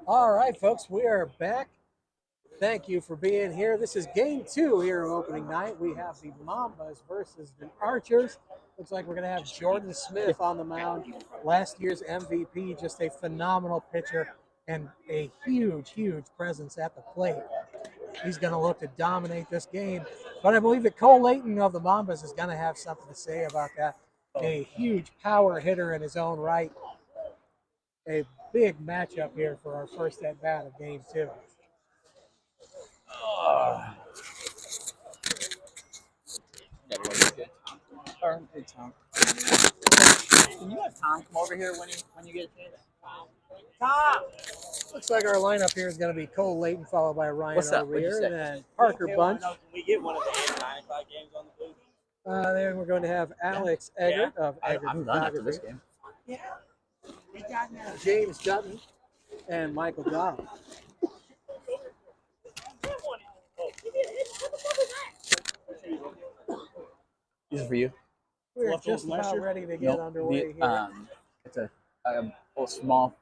All right, folks, we are back. Thank you for being here. This is game two here of opening night. We have the Mambas versus the Archers. Looks like we're going to have Jordan Smith on the mound. Last year's MVP, just a phenomenal pitcher and a huge, huge presence at the plate. He's going to look to dominate this game. But I believe that Cole Layton of the Mambas is going to have something to say about that. A huge power hitter in his own right. A big matchup here for our first at bat of game two. Hey, Tom. Can you have Tom come over here when you get a chance? Tom! Looks like our lineup here is going to be Cole Layton, followed by Ryan What's up? What'd you O'Rear, say? and then Parker Bunch. Can we get one of the 8 or 9 o'clock games on the booth? Then we're going to have Alex Eggert of Eggert I'm done after this Photography, game. Yeah. We got now. James Dutton, and Michael Dobb. These are for you. We're Left just over last about year? ready to get underway here. It's a small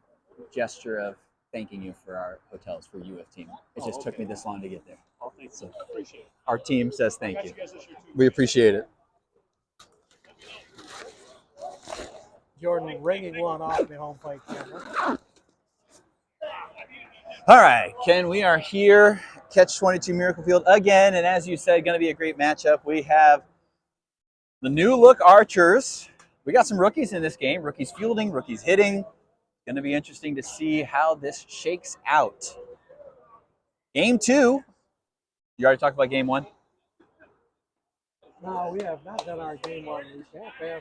gesture of thanking you for our hotels for UF team. It just took me this long to get there. Oh, thanks. So Appreciate it. our team says thank Got you. you guys this year too. We appreciate it. Jordan ringing one off the home plate camera. All right, Ken, we are here, Catch 22 Miracle Field again, and as you said, going to be a great matchup. We have the new look Archers. We got some rookies in this game, rookies fielding, rookies hitting. Going to be interesting to see how this shakes out. Game two. You already talked about game one? No, we have not done our game one recap.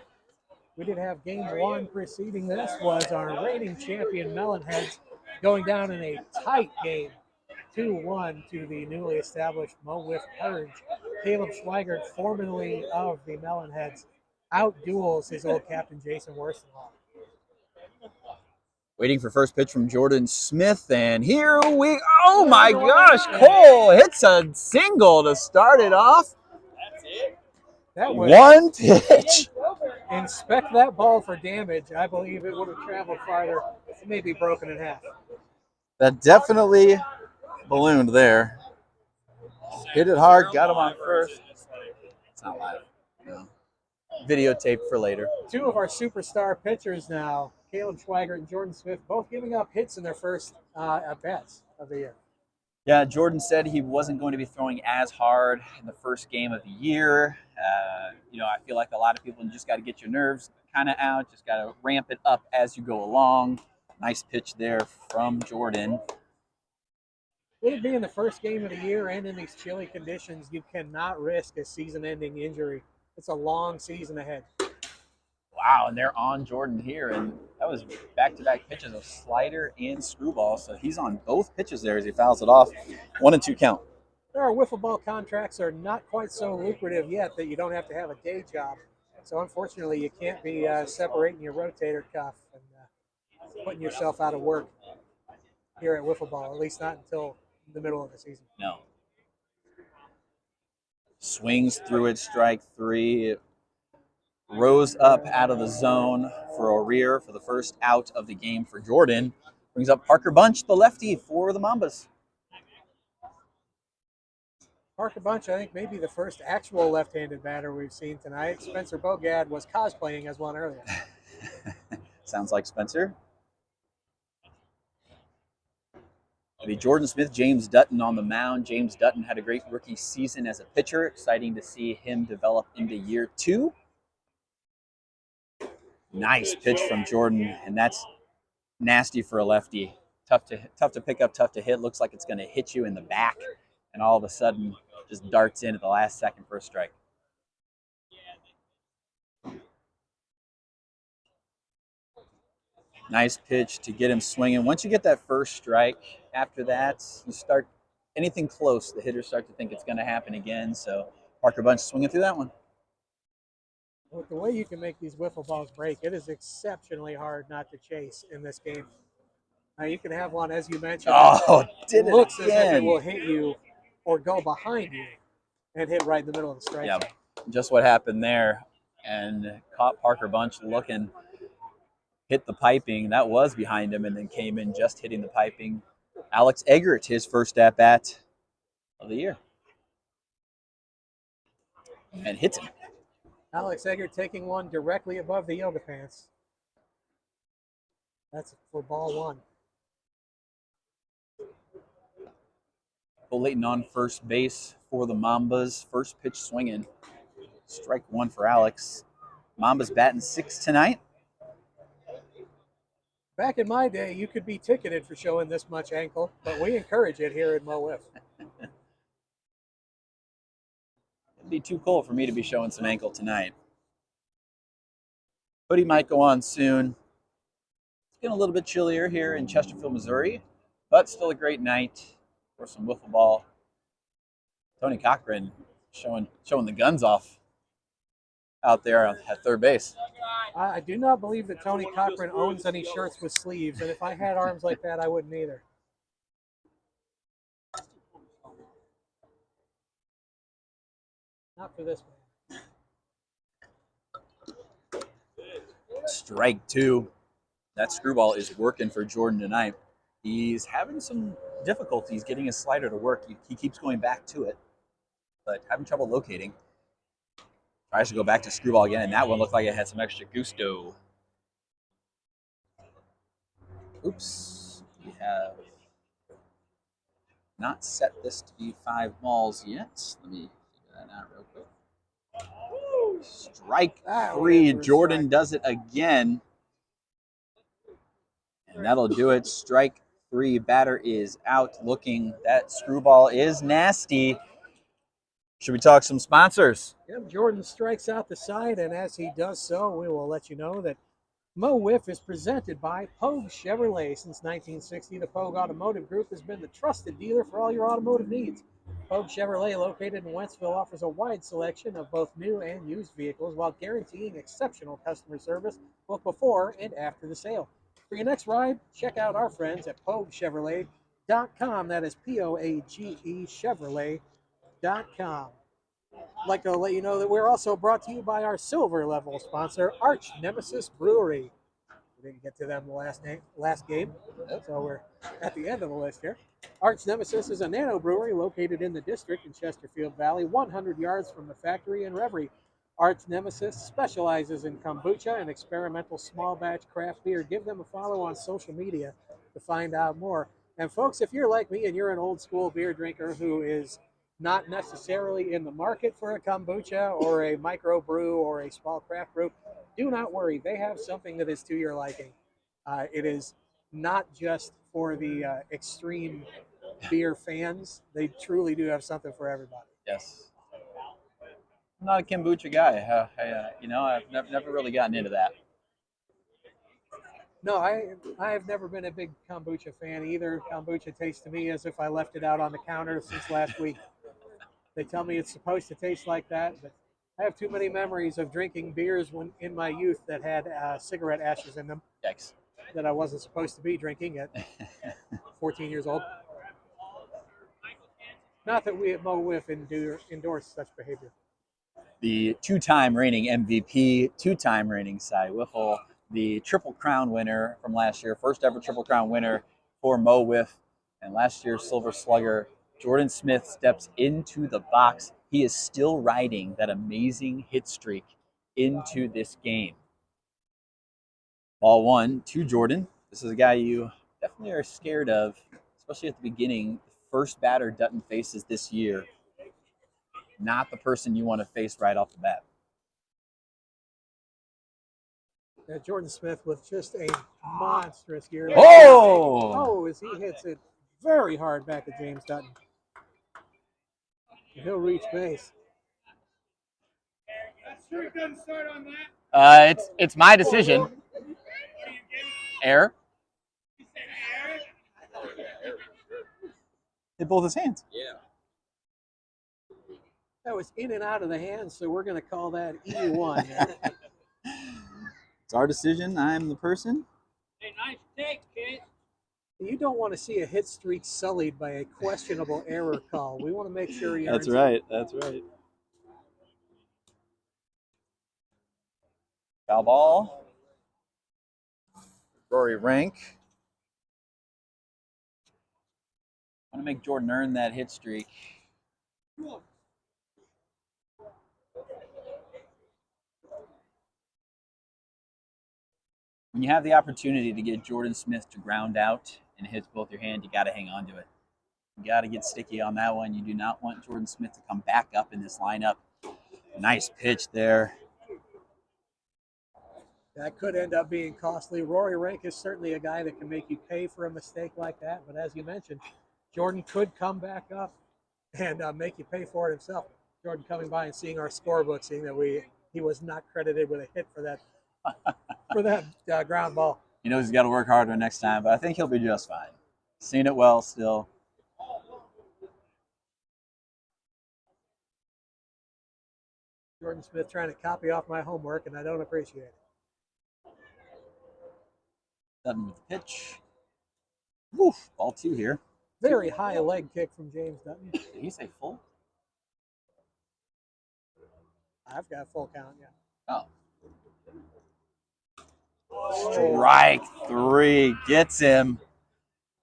We did have game one preceding this was our reigning champion Melonheads going down in a tight game, 2-1 to the newly established Mo WIFF Purge. Caleb Schweigert, formerly of the Melonheads, out-duels his old captain Jason Worstenlaw. Waiting for first pitch from Jordan Smith, and here we, oh my gosh, Cole hits a single to start it off. That's it. That was One pitch. inspect that ball for damage. I believe it would have traveled farther, maybe broken in half. That definitely ballooned there. Hit it hard, got him on first. It's not live. No. Videotape for later. Two of our superstar pitchers now, Caleb Schweigert and Jordan Smith, both giving up hits in their first at-bats of the year. Yeah, Jordan said he wasn't going to be throwing as hard in the first game of the year. I feel like a lot of people just got to get your nerves kind of out, just got to ramp it up as you go along. Nice pitch there from Jordan. With it being the first game of the year and in these chilly conditions, you cannot risk a season-ending injury. It's a long season ahead. Wow, and they're on Jordan here, and that was back-to-back pitches of slider and screwball, so he's on both pitches there as he fouls it off. 1-2 count. Our wiffle ball contracts are not quite so lucrative yet that you don't have to have a day job. So unfortunately, you can't be separating your rotator cuff and putting yourself out of work here at wiffle ball, at least not until the middle of the season. No. Swings through it, strike three. It rose up out of the zone for O'Rear for the first out of the game for Jordan. Brings up Parker Bunch, the lefty for the Mambas. Parker Bunch, I think, maybe the first actual left-handed batter we've seen tonight. Spencer Bogad was cosplaying as one earlier. Sounds like Spencer. It'll be Jordan Smith, James Dutton on the mound. James Dutton had a great rookie season as a pitcher. Exciting to see him develop into year two. Nice pitch from Jordan, and that's nasty for a lefty. Tough to pick up, tough to hit. Looks like it's going to hit you in the back, and all of a sudden just darts in at the last second for a strike. Nice pitch to get him swinging. Once you get that first strike, after that, you start anything close, the hitters start to think it's going to happen again. So Parker Bunch swinging through that one. With the way you can make these wiffle balls break, it is exceptionally hard not to chase in this game. Now you can have one, as you mentioned, did it looks as if it again. will hit you or go behind you and hit right in the middle of the strike Yeah, zone. just what happened there, and caught Parker Bunch looking. hit the piping. That was behind him and then came in just hitting the piping. Alex Eggert, his first at-bat of the year. And hits him. Alex Eggert taking one directly above the yoga pants. That's for ball one. Cole Layton on first base for the Mambas. First pitch swinging. Strike one for Alex. Mambas batting 6 tonight. Back in my day, you could be ticketed for showing this much ankle, but we encourage it here at Mo Wiff. It'd be too cold for me to be showing some ankle tonight. Hoodie might go on soon. It's getting a little bit chillier here in Chesterfield, Missouri, but still a great night for some wiffle ball. Tony Cochran showing the guns off out there at third base. I do not believe that Tony Cochran owns any shirts with sleeves, and if I had arms like that, I wouldn't either. Not for this man. Strike two. That screwball is working for Jordan tonight. He's having some difficulties getting his slider to work. He keeps going back to it, but having trouble locating. Tries to go back to screwball again, and that one looked like it had some extra gusto. Oops. We have not set this to be 5 balls yet. Let me figure that out real quick. Strike three. Jordan does it again. And that'll do it. Strike three. Batter is out looking. That screwball is nasty. Should we talk some sponsors? Yep, Jordan strikes out the side, and as he does so, we will let you know that Mo Wiff is presented by Pogue Chevrolet. Since 1960, the Pogue Automotive Group has been the trusted dealer for all your automotive needs. Pogue Chevrolet, located in Wentzville, offers a wide selection of both new and used vehicles while guaranteeing exceptional customer service both before and after the sale. For your next ride, check out our friends at PogueChevrolet.com. That is P-O-A-G-E Chevrolet.com. I'd like to let you know that we're also brought to you by our silver level sponsor, Arch Nemesis Brewery. We didn't get to them the last game, so we're at the end of the list here. Arch Nemesis is a nano brewery located in the district in Chesterfield Valley, 100 yards from the factory in Reverie. Arch Nemesis specializes in kombucha and experimental small batch craft beer. Give them a follow on social media to find out more. And folks, if you're like me and you're an old school beer drinker who is not necessarily in the market for a kombucha or a microbrew or a small craft brew, do not worry. They have something that is to your liking. It is not just for the extreme beer fans. They truly do have something for everybody. Yes. I'm not a kombucha guy. I've never really gotten into that. No, I have never been a big kombucha fan either. Kombucha tastes to me as if I left it out on the counter since last week. They tell me it's supposed to taste like that, but I have too many memories of drinking beers when in my youth that had cigarette ashes in them. Yikes. That I wasn't supposed to be drinking at 14 years old. Not that we at Mo Wiff endorse such behavior. The 2-time reigning MVP, 2-time reigning Cy Wiffle, the Triple Crown winner from last year, first ever Triple Crown winner for Mo Wiff, and last year's Silver Slugger. Jordan Smith steps into the box. He is still riding that amazing hit streak into this game. Ball one to Jordan. This is a guy you definitely are scared of, especially at the beginning. The first batter Dutton faces this year. Not the person you want to face right off the bat. Jordan Smith with just a monstrous year. Oh! As he hits it very hard back at James Dutton. He'll reach base. It's my decision. Error. Hit both his hands. Yeah. That was in and out of the hands, so we're going to call that E1. It's our decision. I'm the person. Hey, nice take, kid. You don't want to see a hit streak sullied by a questionable error call. We want to make sure he That's earns right. it. That's right. Foul ball. Rory Rank. I want to make Jordan earn that hit streak. When you have the opportunity to get Jordan Smith to ground out and hits both your hand, you got to hang on to it. You got to get sticky on that one. You do not want Jordan Smith to come back up in this lineup. Nice pitch there. That could end up being costly. Rory Rank is certainly a guy that can make you pay for a mistake like that. But as you mentioned, Jordan could come back up and make you pay for it himself. Jordan coming by and seeing our scorebook, seeing that he was not credited with a hit for that ground ball. He knows he's got to work harder next time, but I think he'll be just fine. Seen it well still. Jordan Smith trying to copy off my homework, and I don't appreciate it. Dutton with the pitch. Woof, ball 2 here. Very high leg kick from James Dutton. Did he say full? I've got full count, yeah. Oh. Strike 3 gets him.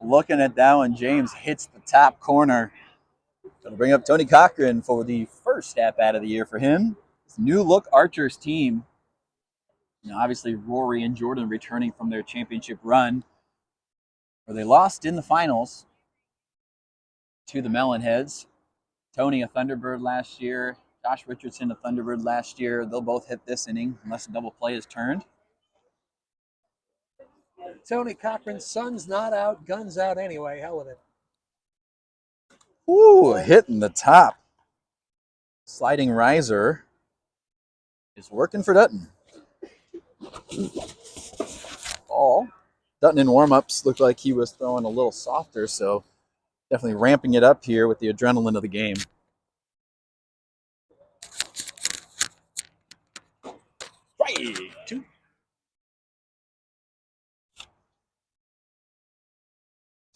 Looking at that one, James hits the top corner. Going to bring up Tony Cochran for the first at-bat of the year for him. His new look Archers team. Obviously, Rory and Jordan returning from their championship run, where they lost in the finals to the Melonheads. Tony, a Thunderbird last year. Josh Richardson, a Thunderbird last year. They'll both hit this inning unless a double play is turned. Tony Cochran, sun's not out, guns out anyway. Hell with it. Ooh, hitting the top. Sliding riser is working for Dutton. Ball. Dutton in warm-ups looked like he was throwing a little softer, so definitely ramping it up here with the adrenaline of the game. Strike 2.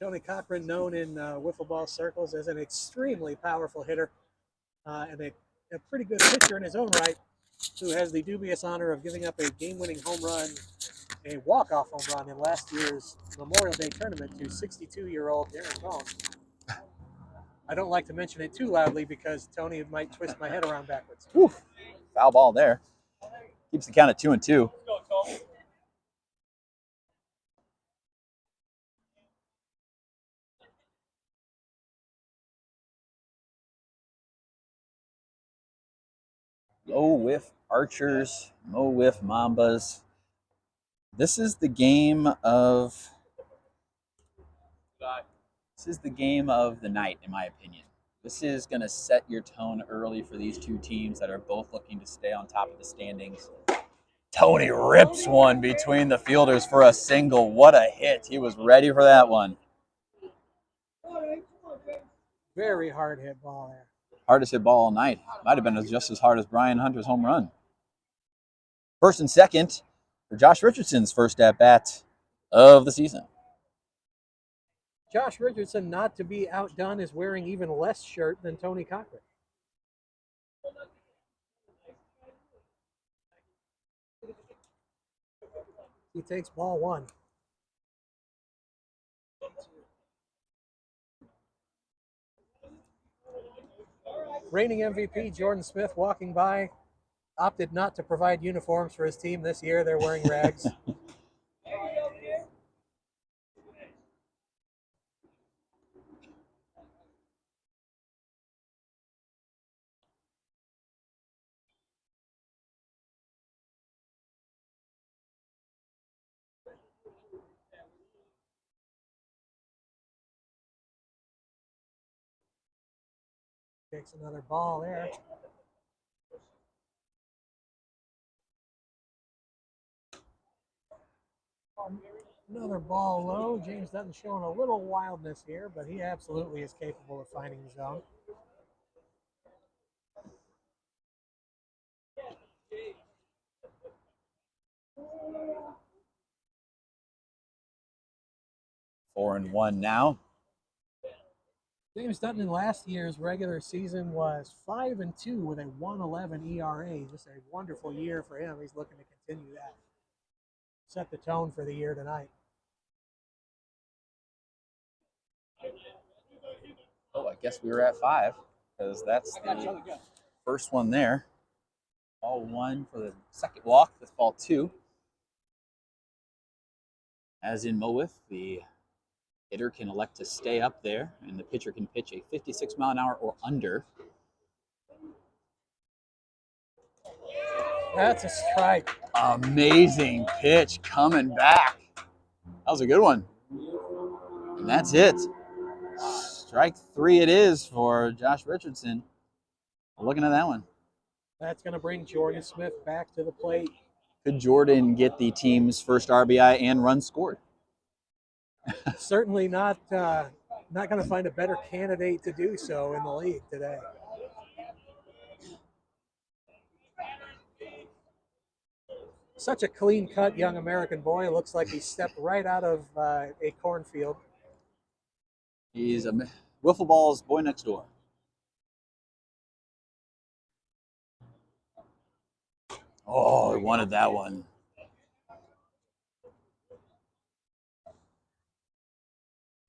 Tony Cochran, known in wiffle ball circles as an extremely powerful hitter and a pretty good pitcher in his own right, who has the dubious honor of giving up a game-winning home run, a walk-off home run in last year's Memorial Day tournament to 62-year-old Darren Bones. I don't like to mention it too loudly because Tony might twist my head around backwards. Whew. Foul ball there. Keeps the count at 2-2. Low Wiff Archers, Mo Wiff Mambas. This is the game of the night, in my opinion. This is going to set your tone early for these two teams that are both looking to stay on top of the standings. Tony rips one between the fielders for a single. What a hit. He was ready for that one. Very hard hit ball there. Hardest hit ball all night. Might have been just as hard as Brian Hunter's home run. First and second for Josh Richardson's first at-bat of the season. Josh Richardson, not to be outdone, is wearing even less shirt than Tony Cochran. He takes ball 1. Reigning MVP Jordan Smith walking by, opted not to provide uniforms for his team this year. They're wearing rags. Takes another ball there. Another ball low. James Dutton showing a little wildness here, but he absolutely is capable of finding the zone. Four and one now. James Dutton in last year's regular season was 5-2 with a 1.11 ERA. Just a wonderful year for him. He's looking to continue that. Set the tone for the year tonight. guess we were at 5 because that's the first one there. Ball 1 for the second walk. That's ball 2. As in MO WIFF, the hitter can elect to stay up there, and the pitcher can pitch a 56-mile-an-hour or under. That's a strike. Amazing pitch coming back. That was a good one. And that's it. Strike 3 it is for Josh Richardson. Looking at that one. That's going to bring Jordan Smith back to the plate. Could Jordan get the team's first RBI and run scored? Certainly not going to find a better candidate to do so in the league today. Such a clean-cut young American boy. Looks like he stepped right out of a cornfield. He's a wiffle ball's boy next door. Oh, he wanted that one.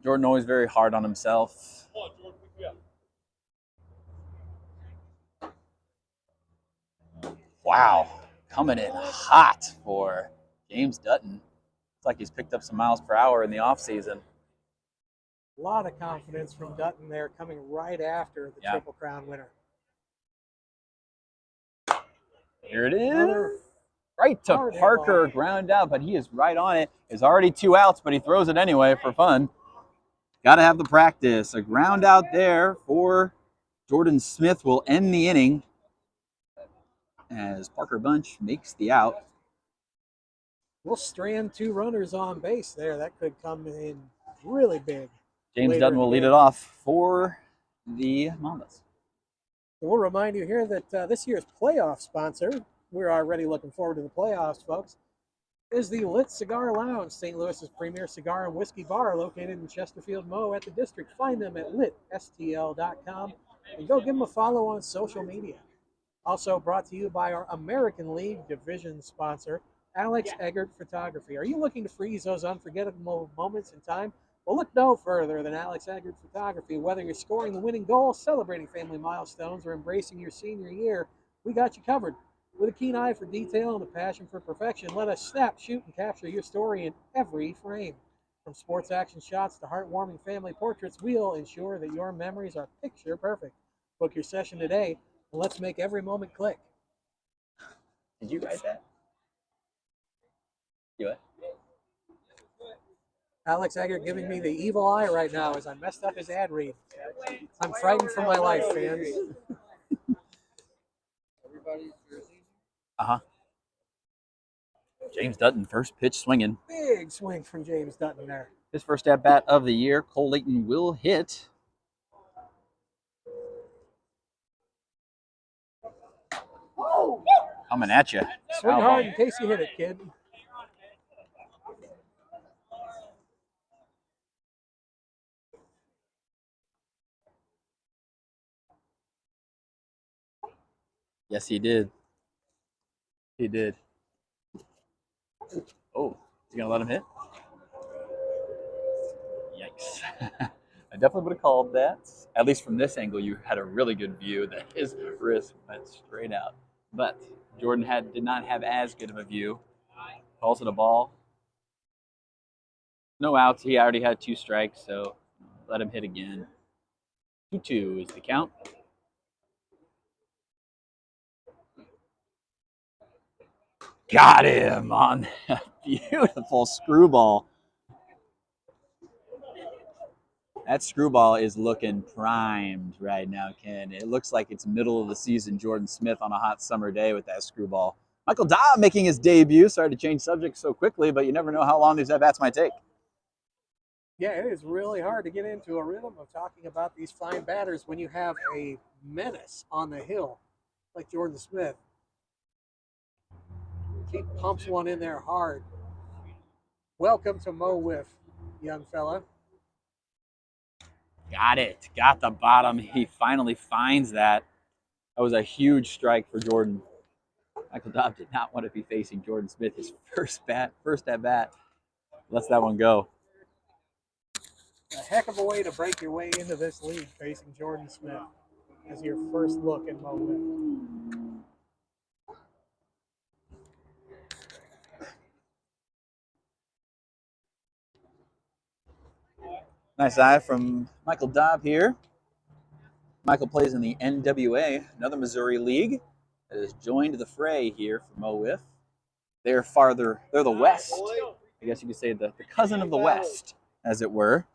Jordan always very hard on himself. Wow, coming in hot for James Dutton. Looks like he's picked up some miles per hour in the offseason. A lot of confidence from Dutton there, coming right after the Triple Crown winner. Here it is. Right to Parker, ground out, but he is right on it. There's already 2 outs, but he throws it anyway for fun. Got to have the practice. A ground out there for Jordan Smith will end the inning as Parker Bunch makes the out. We'll strand 2 runners on base there. That could come in really big. James Dutton will lead it off for the Mambas. We'll remind you here that this year's playoff sponsor, we're already looking forward to the playoffs, folks, is the Lit Cigar Lounge, St. Louis's premier cigar and whiskey bar located in Chesterfield, Mo at the district. Find them at litstl.com and go give them a follow on social media. Also brought to you by our American League division sponsor, Alex Eggert Photography. Are you looking to freeze those unforgettable moments in time? Well, look no further than Alex Eggert Photography. Whether you're scoring the winning goal, celebrating family milestones, or embracing your senior year, we got you covered. With a keen eye for detail and a passion for perfection, let us snap, shoot, and capture your story in every frame. From sports action shots to heartwarming family portraits, we'll ensure that your memories are picture perfect. Book your session today, and let's make every moment click. Did you write that? You what? Alex Eggert giving me the evil eye right now as I messed up his ad read. I'm frightened for my life, fans. Uh-huh. James Dutton, first pitch swinging. Big swing from James Dutton there. His first at-bat of the year. Cole Layton will hit. Coming at you. Swing hard in case you hit it, kid. Yes, he did. He did. Oh, you gonna let him hit? Yikes. I definitely would have called that. At least from this angle, you had a really good view that his wrist went straight out. But Jordan did not have as good of a view. Calls it a ball. No outs. He already had 2 strikes, so let him hit again. 2-2 is the count. Got him on that beautiful screwball. That screwball is looking primed right now, Ken. It looks like it's middle of the season Jordan Smith on a hot summer day with that screwball. Michael Dobb making his debut. Sorry to change subjects so quickly, but you never know how long these at-bats might take. Yeah, it is really hard to get into a rhythm of talking about these fine batters when you have a menace on the hill like Jordan Smith. He pumps one in there hard. Welcome to Mo WIFF, young fella. Got it. Got the bottom. He finally finds that. That was a huge strike for Jordan. Michael Dobb did not want to be facing Jordan Smith his first at bat. Lets that one go. A heck of a way to break your way into this league, facing Jordan Smith as your first look at Mo WIFF. Nice eye from Michael Dobb here. Michael plays in the NWA, another Missouri league that has joined the fray here for Mo WIFF. They're the West. I guess you could say the cousin of the West, as it were.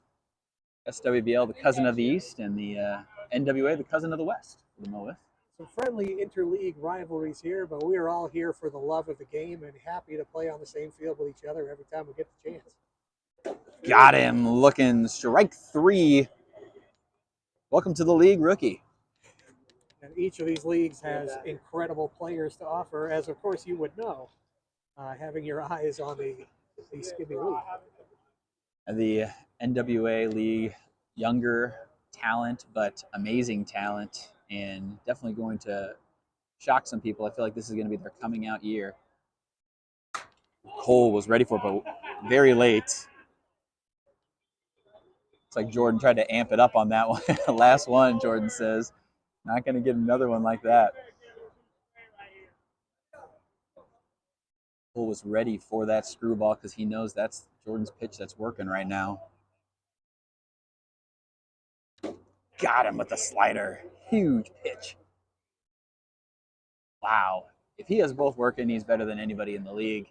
SWBL, the cousin of the East, and the NWA, the cousin of the West for the Mo WIFF. Some friendly interleague rivalries here, but we are all here for the love of the game and happy to play on the same field with each other every time we get the chance. Got him looking strike 3. Welcome to the league, rookie. And each of these leagues has incredible players to offer, as of course you would know, having your eyes on the Skibby League. The NWA league, younger talent, but amazing talent, and definitely going to shock some people. I feel like this is going to be their coming out year. Cole was ready for it, but very late. It's like Jordan tried to amp it up on that one. Last one, Jordan says. Not going to get another one like that. Cole was ready for that screwball because he knows that's Jordan's pitch that's working right now. Got him with the slider. Huge pitch. Wow. If he has both working, he's better than anybody in the league.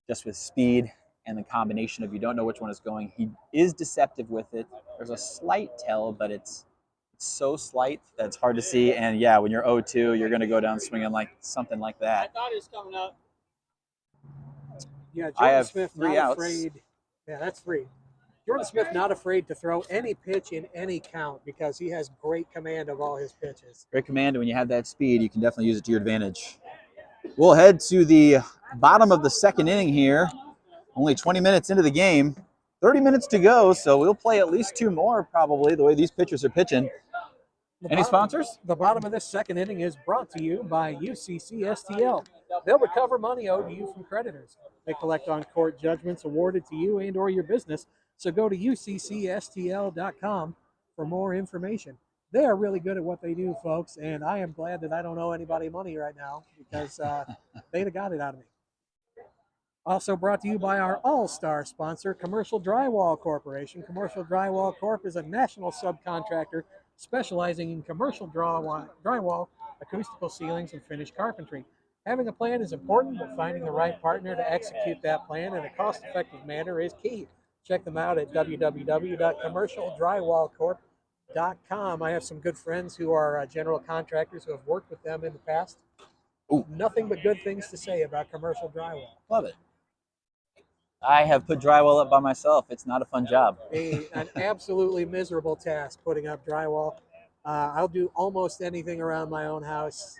Just with speed and the combination of you don't know which one is going. He is deceptive with it. There's a slight tell, but it's so slight that it's hard to see. And yeah, when you're 0-2, you're going to go down swinging like something like that. I thought he was coming up. Yeah, I Jordan have Smith 3 not outs. afraid. Yeah, that's 3. Jordan Smith not afraid to throw any pitch in any count because he has great command of all his pitches. Great command, and when you have that speed, you can definitely use it to your advantage. We'll head to the bottom of the second inning here. Only 20 minutes into the game. 30 minutes to go, so we'll play at least 2 more probably, the way these pitchers are pitching. Any sponsors? The bottom of this second inning is brought to you by UCCSTL. They'll recover money owed to you from creditors. They collect on court judgments awarded to you and or your business, so go to uccstl.com for more information. They are really good at what they do, folks, and I am glad that I don't owe anybody money right now because they'd have got it out of me. Also brought to you by our all-star sponsor, Commercial Drywall Corporation. Commercial Drywall Corp is a national subcontractor specializing in commercial drywall, acoustical ceilings, and finished carpentry. Having a plan is important, but finding the right partner to execute that plan in a cost-effective manner is key. Check them out at www.commercialdrywallcorp.com. I have some good friends who are general contractors who have worked with them in the past. Ooh. Nothing but good things to say about commercial drywall. Love it. I have put drywall up by myself. It's not a fun job. An absolutely miserable task putting up drywall. I'll do almost anything around my own house.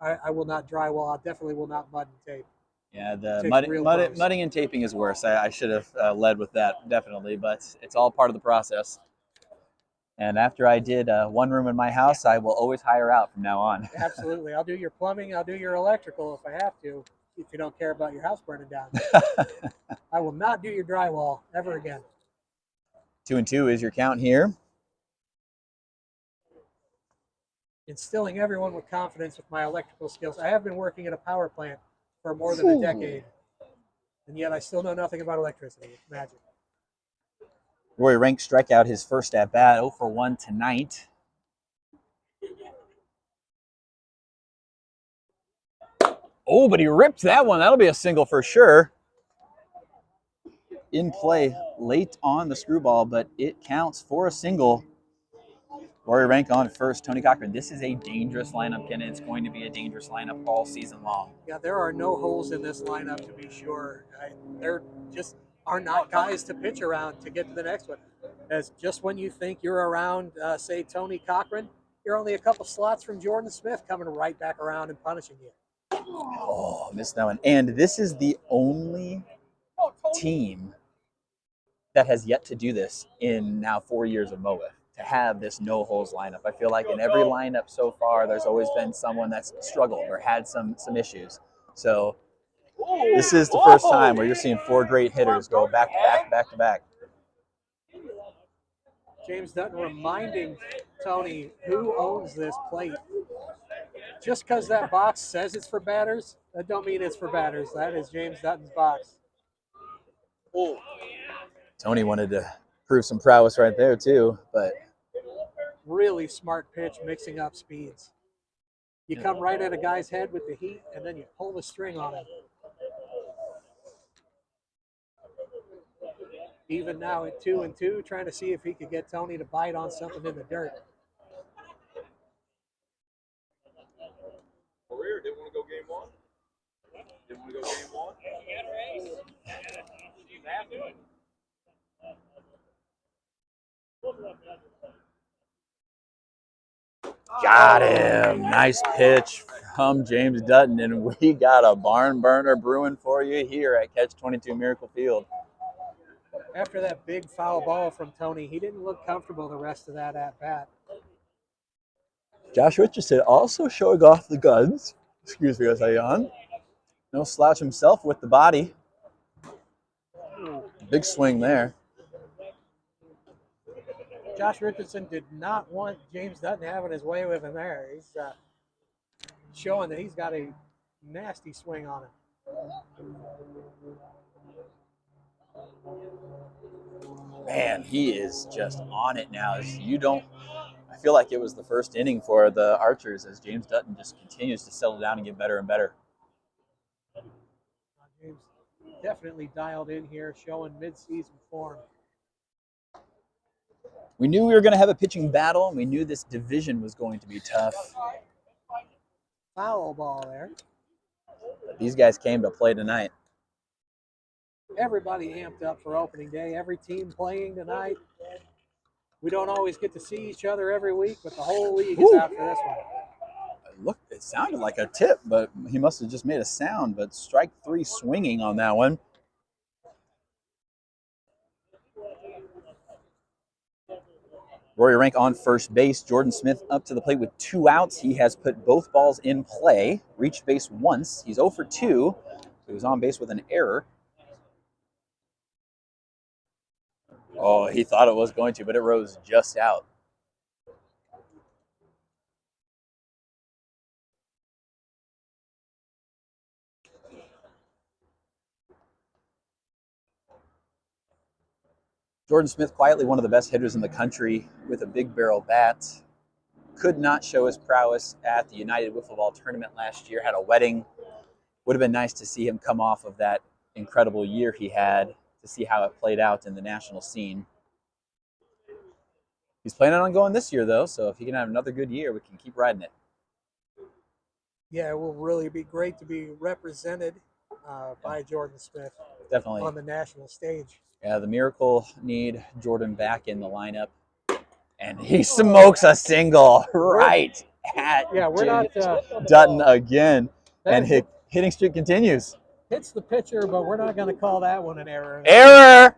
I will not drywall. I definitely will not mud and tape. Yeah, the Takes real pros. mudding and taping is worse. I should have led with that, definitely, but it's all part of the process. And after I did one room in my house, I will always hire out from now on. Absolutely. I'll do your plumbing. I'll do your electrical if I have to, if you don't care about your house burning down. I will not do your drywall ever again. 2-2 is your count here. Instilling everyone with confidence with my electrical skills. I have been working at a power plant for more than a decade, and yet I still know nothing about electricity. It's magic. Roy Rank strike out his first at bat, 0 for 1 tonight. Oh, but he ripped that one. That'll be a single for sure. In play late on the screwball, but it counts for a single. Rory Rank on first, Tony Cochran. This is a dangerous lineup, Ken. It's going to be a dangerous lineup all season long. Yeah, there are no holes in this lineup to be sure. There just are not guys to pitch around to get to the next one. As just when you think you're around, say, Tony Cochran, you're only a couple slots from Jordan Smith coming right back around and punishing you. Oh, missed that one. And this is the only team that has yet to do this in now 4 years of Mo WIFF, to have this no-holes lineup. I feel like in every lineup so far, there's always been someone that's struggled or had some issues. So this is the first time where you're seeing 4 great hitters go back to back. James Dutton reminding Tony who owns this plate. Just because that box says it's for batters, that don't mean it's for batters. That is James Dutton's box. Tony wanted to prove some prowess right there too, but really smart pitch, mixing up speeds. You come right at a guy's head with the heat, and then you pull the string on him. Even now at 2-2, trying to see if he could get Tony to bite on something in the dirt. Career didn't want to go game one. Didn't want to go game one. got him. Nice pitch from James Dutton, and we got a barn burner brewing for you here at Catch 22 Miracle Field. After that big foul ball from Tony, he didn't look comfortable the rest of that at-bat. Josh Richardson also showing off the guns. Excuse me as I yawn. No slouch himself with the body. Big swing there. Josh Richardson did not want James Dutton having his way with him there. He's showing that he's got a nasty swing on him. Man, he is just on it now. I feel like it was the first inning for the Archers as James Dutton just continues to settle down and get better and better. James definitely dialed in here, showing mid-season form. We knew we were going to have a pitching battle, and we knew this division was going to be tough. Foul ball there. But these guys came to play tonight. Everybody amped up for opening day. Every team playing tonight. We don't always get to see each other every week, but the whole league is out for this one. It sounded like a tip, but he must have just made a sound. But strike three swinging on that one. Rory Rank on first base. Jordan Smith up to the plate with 2 outs. He has put both balls in play. Reached base once. He's 0 for 2. So he was on base with an error. Oh, he thought it was going to, but it rose just out. Jordan Smith, quietly one of the best hitters in the country with a big barrel bat. Could not show his prowess at the United Wiffle Ball tournament last year. Had a wedding. Would have been nice to see him come off of that incredible year he had to see how it played out in the national scene. He's planning on going this year, though, so if he can have another good year, we can keep riding it. Yeah, it will really be great to be represented by Jordan Smith. Definitely. On the national stage. Yeah, the Miracle need Jordan back in the lineup. And he smokes a single right at Dutton again. And hitting streak continues. Hits the pitcher, but we're not going to call that one an error. Error!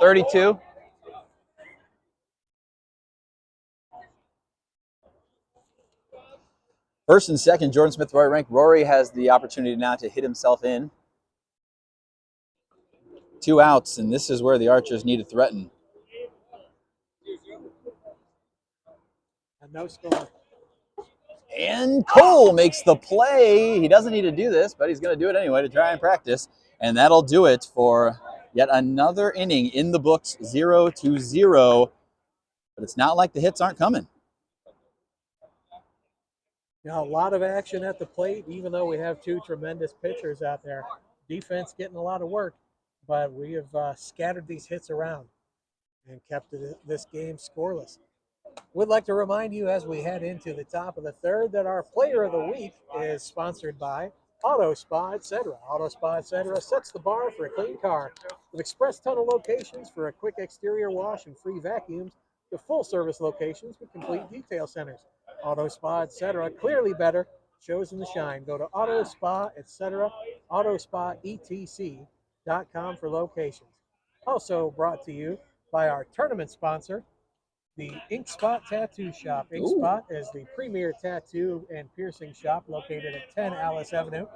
32. First and second, Jordan Smith, Rory Rank. Rory has the opportunity now to hit himself in. 2 outs, and this is where the Archers need to threaten. And no score. And Cole makes the play. He doesn't need to do this, but he's going to do it anyway to try and practice. And that'll do it for yet another inning in the books, 0-0. But it's not like the hits aren't coming. Now, a lot of action at the plate, even though we have 2 tremendous pitchers out there. Defense getting a lot of work, but we have scattered these hits around and kept this game scoreless. We'd like to remind you as we head into the top of the third that our player of the week is sponsored by Auto Spa, etc. Auto Spa, etc. sets the bar for a clean car. With express tunnel locations for a quick exterior wash and free vacuums to full service locations with complete detail centers. Auto Spa, etc. Clearly better, shows in the shine. Go to Auto Spa, etc. AutoSpaETC.com for locations. Also brought to you by our tournament sponsor, the Ink Spot Tattoo Shop. Ink Spot is the premier tattoo and piercing shop located at 10 Alice Avenue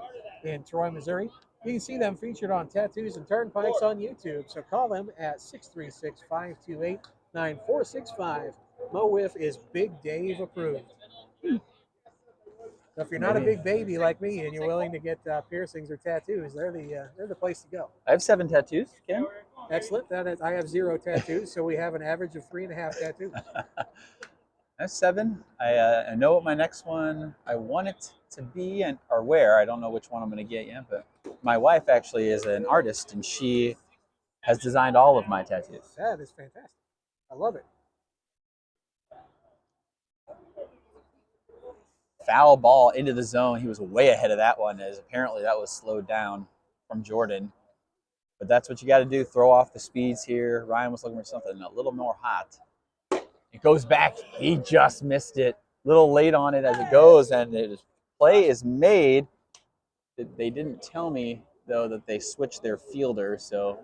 in Troy, Missouri. You can see them featured on Tattoos and Turnpikes on YouTube, so call them at 636-528-9465. Mo Wiff is Big Dave approved. So if you're not a big baby like me and you're willing to get piercings or tattoos, they're the place to go. I have 7 tattoos, Ken. Excellent. That is, I have 0 tattoos, so we have an average of 3.5 tattoos. I have 7. I know what my next one I want it to be or where. I don't know which one I'm going to get yet, but my wife actually is an artist, and she has designed all of my tattoos. That is fantastic. I love it. Foul ball into the zone. He was way ahead of that one, as apparently that was slowed down from Jordan. But that's what you got to do, throw off the speeds here. Ryan was looking for something a little more hot. It goes back. He just missed it. A little late on it as it goes, and play is made. They didn't tell me, though, that they switched their fielder, so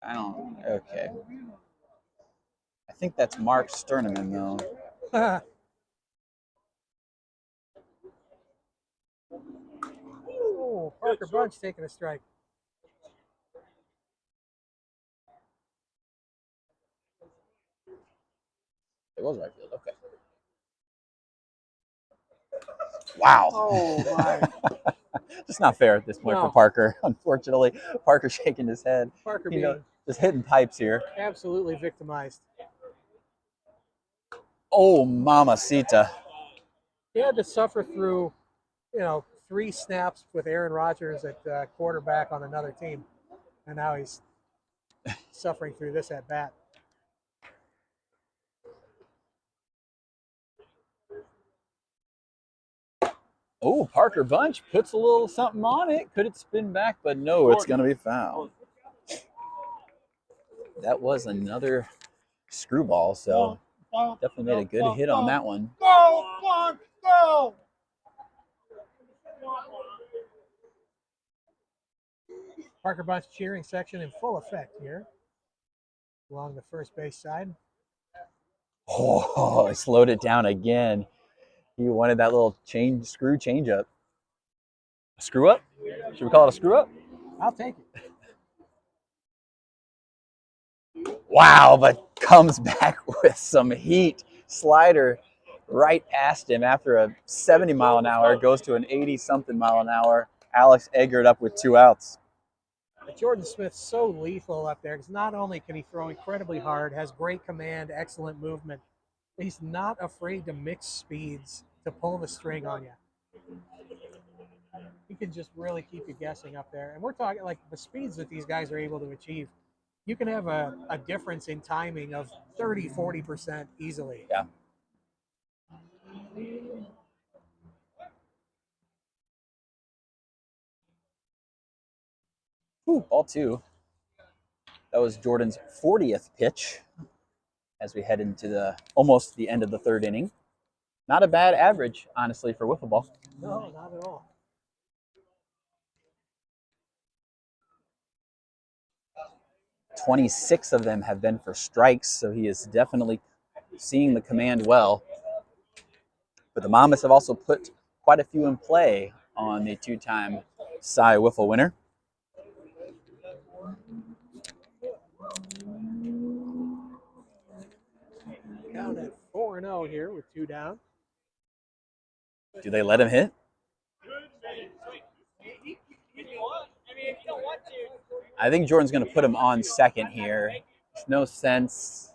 I don't. Okay. I think that's Mark Sterneman, though. Oh, Parker Bunch taking a strike. It was right field. Okay. Wow. Oh, my. Just not fair at this point for Parker, unfortunately. Parker shaking his head. Parker being just hitting pipes here. Absolutely victimized. Oh, mamacita. He had to suffer through, 3 snaps with Aaron Rodgers at quarterback on another team. And now he's suffering through this at bat. Oh, Parker Bunch puts a little something on it. Could it spin back? But no, it's going to be foul. That was another screwball, so definitely made a good hit on that one. Go, Bunch, go! Parker Bunch cheering section in full effect here along the first base side. Oh, I slowed it down again. He wanted that little screw change up. A screw up? Should we call it a screw up? I'll take it. Wow, but comes back with some heat. Slider right past him after a 70 mile an hour, goes to an 80 something mile an hour. Alex Eggert up with 2 outs. Jordan Smith's so lethal up there because not only can he throw incredibly hard, has great command, excellent movement, he's not afraid to mix speeds to pull the string on you. He can just really keep you guessing up there. And we're talking like the speeds that these guys are able to achieve. You can have a difference in timing of 30, 40% easily. Yeah. Ooh, ball 2. That was Jordan's 40th pitch as we head into almost the end of the 3rd inning. Not a bad average, honestly, for wiffle ball. No, not at all. "26 of them have been for strikes, so he is definitely seeing the command well. But the Mambas have also put quite a few in play on the 2-time Cy Wiffle winner. Down at 4-0 here with 2 down. Do they let him hit? I think Jordan's going to put him on second here. There's no sense.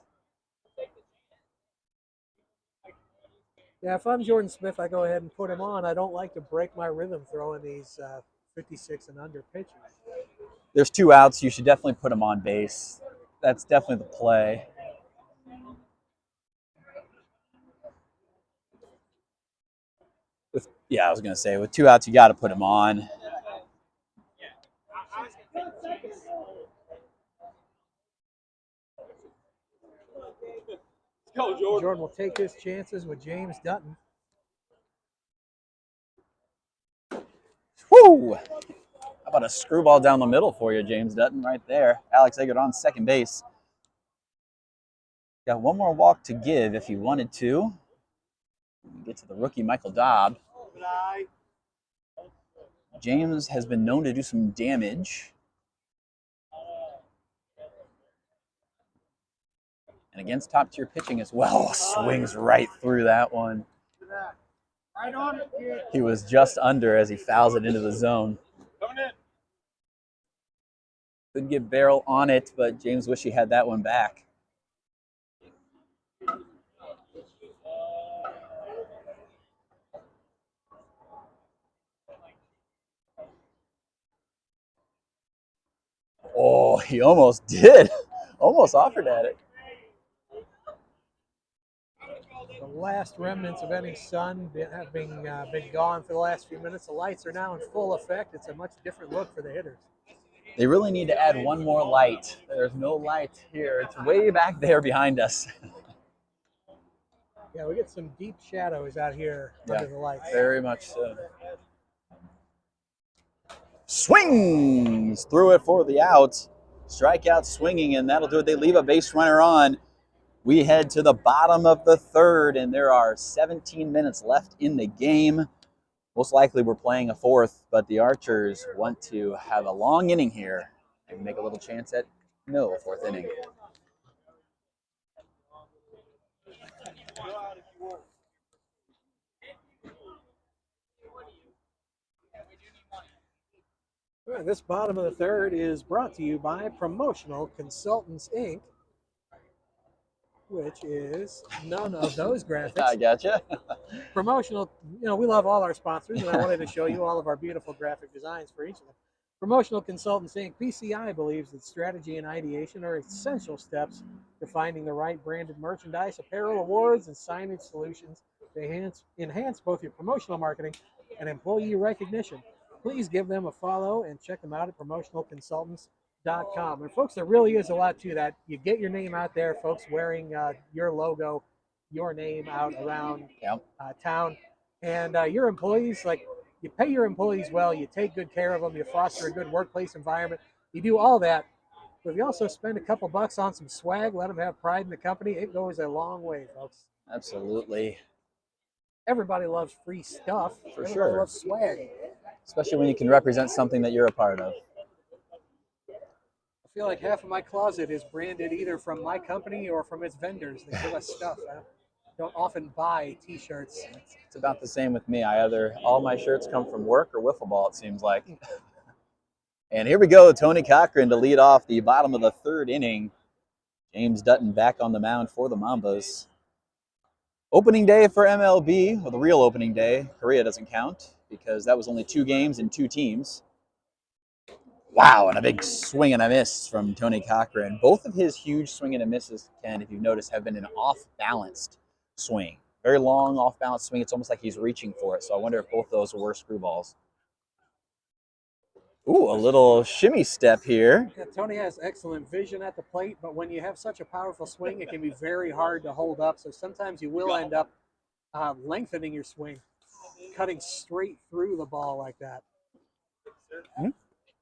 Yeah, if I'm Jordan Smith, I go ahead and put him on. I don't like to break my rhythm throwing these 56 and under pitches. There's 2 outs. You should definitely put him on base. That's definitely the play. I was going to say, with 2 outs, you got to put him on. Go, Jordan. Jordan will take his chances with James Dutton. Woo! How about a screwball down the middle for you, James Dutton, right there. Alex Eggert on second base. Got 1 more walk to give if you wanted to. Get to the rookie, Michael Dobb. James has been known to do some damage. And against top-tier pitching as well. Swings right through that one. Right on it, kid. He was just under as he fouls it into the zone. Coming in. Couldn't get barrel on it, but James wished he had that one back. Oh, he almost did. Almost offered at it. The last remnants of any sun have been gone for the last few minutes. The lights are now in full effect. It's a much different look for the hitters. They really need to add one more light. There's no light here. It's way back there behind us. Yeah, we get some deep shadows out here under the lights. Very much so. Swings through it for the out. Strikeout swinging, and that'll do it. They leave a base runner on. We head to the bottom of the third, and there are 17 minutes left in the game. Most likely we're playing a fourth, but the Archers want to have a long inning here and make a little chance at no fourth inning. All right, this bottom of the third is brought to you by Promotional Consultants, Inc., which is none of those graphics. I gotcha. Promotional, we love all our sponsors, and I wanted to show you all of our beautiful graphic designs for each of them. Promotional Consultants, Inc., PCI believes that strategy and ideation are essential steps to finding the right branded merchandise, apparel, awards, and signage solutions to enhance both your promotional marketing and employee recognition. Please give them a follow and check them out at promotionalconsultants.com. And folks, there really is a lot to that. You get your name out there, folks wearing your logo, your name out around town. And your employees, you pay your employees well, you take good care of them, you foster a good workplace environment, you do all that. But if you also spend a couple bucks on some swag, let them have pride in the company, it goes a long way, folks. Absolutely. Everybody loves free stuff. For Everybody sure. loves swag. Especially when you can represent something that you're a part of. I feel like half of my closet is branded either from my company or from its vendors. They give us stuff. I don't often buy T-shirts. It's about the same with me. All my shirts come from work or wiffle ball, it seems like. And here we go, Tony Cochran to lead off the bottom of the third inning. James Dutton back on the mound for the Mambas. Opening day for MLB, well, the real opening day. Korea doesn't count because that was only 2 games and 2 teams. Wow, and a big swing and a miss from Tony Cochran. Both of his huge swing and a misses, Ken, if you've noticed, have been an off-balanced swing. Very long, off-balance swing. It's almost like he's reaching for it. So I wonder if both those were screwballs. Ooh, a little shimmy step here. Yeah, Tony has excellent vision at the plate, but when you have such a powerful swing, it can be very hard to hold up. So sometimes you will end up lengthening your swing, cutting straight through the ball like that. Mm-hmm.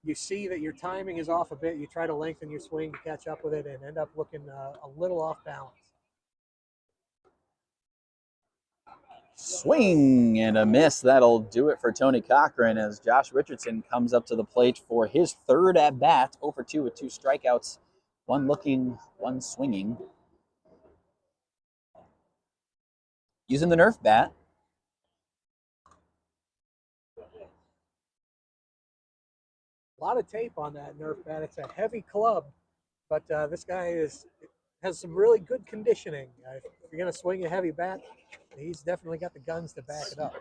You see that your timing is off a bit. You try to lengthen your swing to catch up with it and end up looking a little off balance. Swing and a miss. That'll do it for Tony Cochran as Josh Richardson comes up to the plate for his third at bat. 0 for 2 with 2 strikeouts. 1 looking, 1 swinging. Using the Nerf bat. A lot of tape on that Nerf bat. It's a heavy club, but this guy has some really good conditioning. If you're going to swing a heavy bat, he's definitely got the guns to back it up.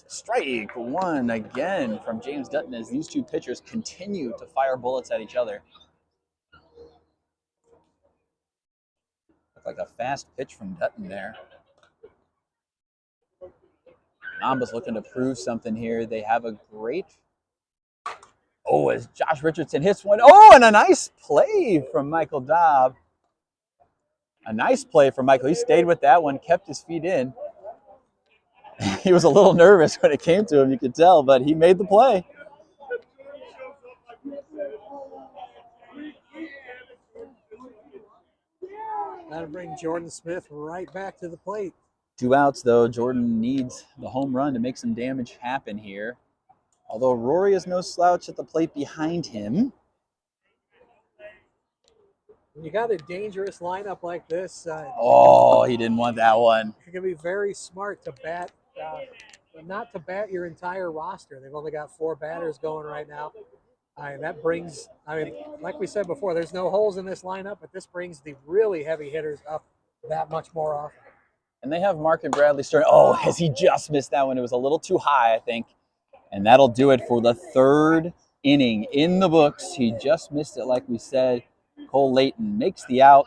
Strike 1 again from James Dutton as these 2 pitchers continue to fire bullets at each other. Looked like a fast pitch from Dutton there. Mambas looking to prove something here. They have a great... Oh, as Josh Richardson hits one. Oh, and a nice play from Michael Dobb. A nice play from Michael. He stayed with that one, kept his feet in. He was a little nervous when it came to him, you could tell, but he made the play. That'll bring Jordan Smith right back to the plate. 2 outs, though. Jordan needs the home run to make some damage happen here. Although Rory is no slouch at the plate behind him. When you got a dangerous lineup like this, Oh, he didn't want that one. it can be very smart to bat, not to bat your entire roster. They've only got 4 batters going right now. That brings, like we said before, there's no holes in this lineup, but this brings the really heavy hitters up that much more often. And they have Mark and Bradley starting. Oh, has he just missed that one? It was a little too high, I think. And that'll do it for the 3rd inning in the books. He just missed it, like we said. Cole Layton makes the out.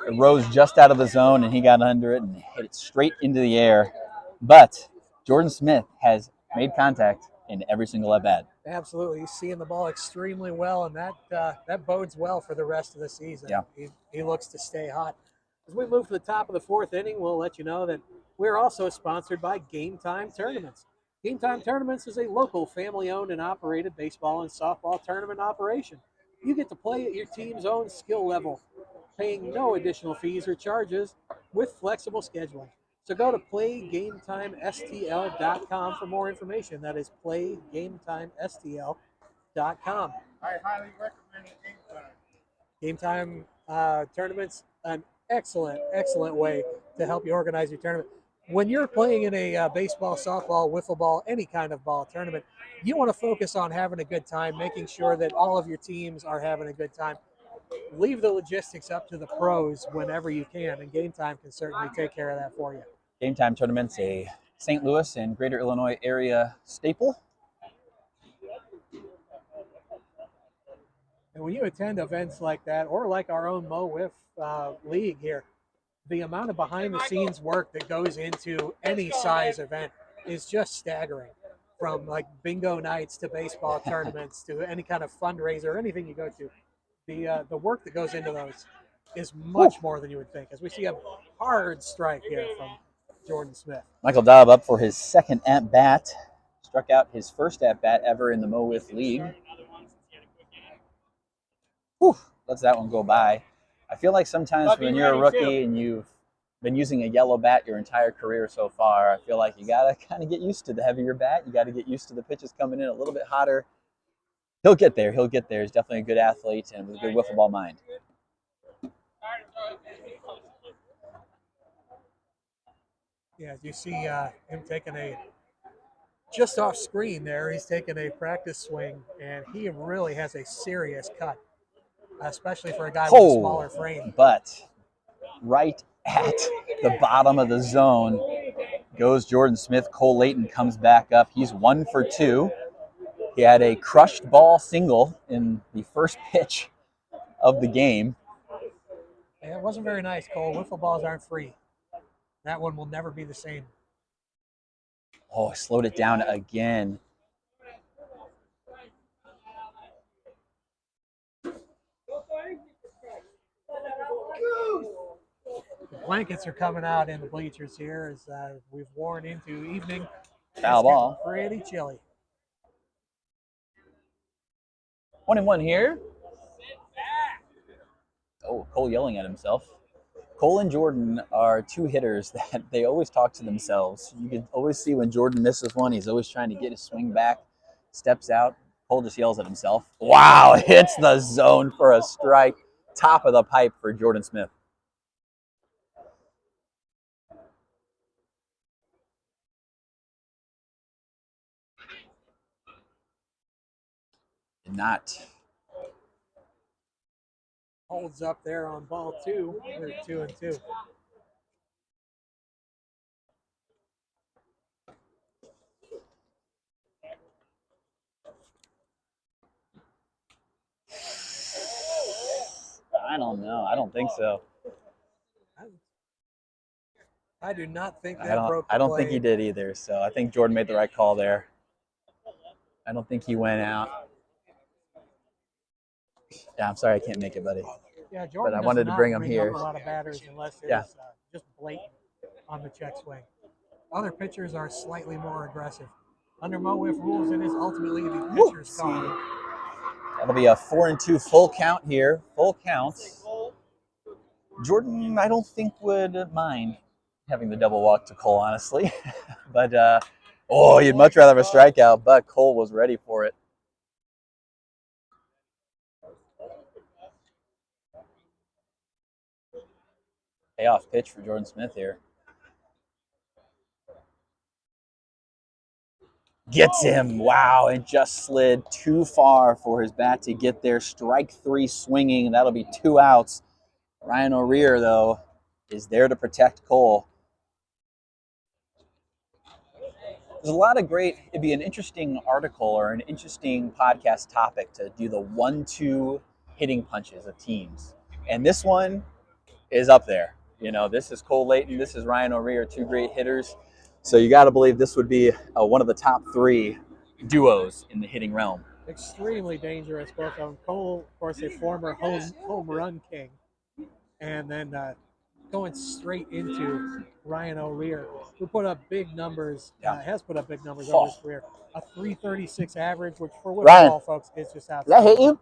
It rose just out of the zone, and he got under it and hit it straight into the air. But Jordan Smith has made contact in every single at-bat. Absolutely. He's seeing the ball extremely well, and that bodes well for the rest of the season. Yeah. He looks to stay hot. As we move to the top of the 4th inning, we'll let you know that we're also sponsored by Game Time Tournaments. Game Time Tournaments is a local family-owned and operated baseball and softball tournament operation. You get to play at your team's own skill level, paying no additional fees or charges with flexible scheduling. So go to playgametimestl.com for more information. That is playgametimestl.com. I highly recommend Game Time. Game Time tournaments, an excellent way to help you organize your tournament. When you're playing in a baseball, softball, wiffle ball, any kind of ball tournament, you want to focus on having a good time, making sure that all of your teams are having a good time. Leave the logistics up to the pros whenever you can, and Game Time can certainly take care of that for you. Game Time Tournament's a St. Louis and Greater Illinois area staple. And when you attend events like that, or like our own MO WIFF League here, the amount of behind-the-scenes work that goes into any size event is just staggering. From like bingo nights to baseball tournaments to any kind of fundraiser, anything you go to, the work that goes into those is much more than you would think. As we see a hard strike here from Jordan Smith. Michael Dobb up for his 2nd at-bat. Struck out his 1st at-bat ever in the MO WIFF League. Whew, lets that one go by. I feel like sometimes when you're a rookie and you've been using a yellow bat your entire career so far, I feel like you got to kind of get used to the heavier bat. You got to get used to the pitches coming in a little bit hotter. He'll get there. He'll get there. He's definitely a good athlete and with a good wiffle ball mind. Yeah, you see him taking just off screen there, he's taking a practice swing, and he really has a serious cut, especially for a guy with a smaller frame. But right at the bottom of the zone goes Jordan Smith. Cole Layton comes back up. He's 1 for 2. He had a crushed ball single in the first pitch of the game. Yeah, it wasn't very nice, Cole. Wiffle balls aren't free. That one will never be the same. Oh, I slowed it down again. The blankets are coming out in the bleachers here as we've worn into evening. Foul ball. Pretty chilly. 1-1 here. Oh, Cole yelling at himself. Cole and Jordan are 2 hitters that they always talk to themselves. You can always see when Jordan misses one, he's always trying to get his swing back, steps out. Cole just yells at himself. Wow, hits the zone for a strike. Top of the pipe for Jordan Smith. Not. Holds up there on ball 2. They're 2-2. I don't know. I don't think so. I do not think that broke the I don't play. think he did either. So I think Jordan made the right call there. I don't think he went out. Yeah, I'm sorry I can't make it, buddy. Yeah, Jordan But I does wanted to not bring him up here. a lot of batters unless it's Yeah. just blatant on the check swing. Other pitchers are slightly more aggressive. Under Mo WIFF rules, it is ultimately the pitcher's call. That'll be a 4-2 full count here. Full count. Jordan, I don't think would mind having the double walk to Cole, honestly. But, oh, you'd much rather have a strikeout, but Cole was ready for it. Payoff pitch for Jordan Smith here. Gets him. Wow, and just slid too far for his bat to get there. Strike 3 swinging. That'll be 2 outs. Ryan O'Rear, though, is there to protect Cole. There's a lot of great, it'd be an interesting article or an interesting podcast topic to do the 1-2 hitting punches of teams. And this one is up there. You know, this is Cole Layton, this is Ryan O'Rear, 2 great hitters. So you got to believe this would be one of the top 3 duos in the hitting realm. Extremely dangerous, both of them. Cole, of course, a former home run king. And then going straight into Ryan O'Rear, who put up big numbers, has put up big numbers over his career. A 336 average, which for Wiffleball folks is just outstanding. Does that hit you?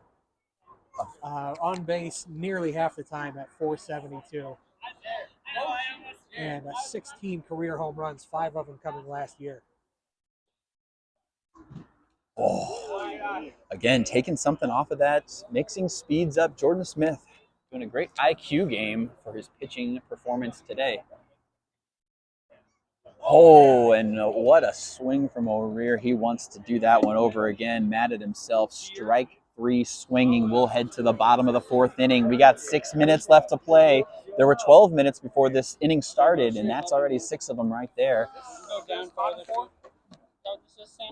On base nearly half the time at 472. And 16 career home runs, 5 of them coming last year. Oh, again, taking something off of that, mixing speeds up. Jordan Smith doing a great IQ game for his pitching performance today. Oh, and what a swing from O'Rear. He wants to do that one over again. Mad at himself. Strike 3 swinging. We'll head to the bottom of the 4th inning. We got 6 minutes left to play. There were 12 minutes before this inning started, and that's already 6 of them right there.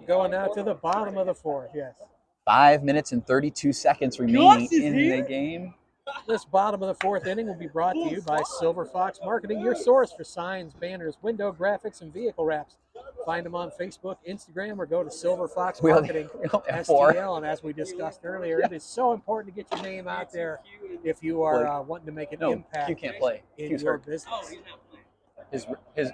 Going out to the bottom of the 4th, yes. 5 minutes and 32 seconds remaining in the game. This bottom of the 4th inning will be brought to you by Silver Fox Marketing, your source for signs, banners, window graphics, and vehicle wraps. Find them on Facebook, Instagram, or go to Silver Fox Marketing, STL. And as we discussed earlier, it is so important to get your name out there if you are wanting to make an impact you can't play. in your business.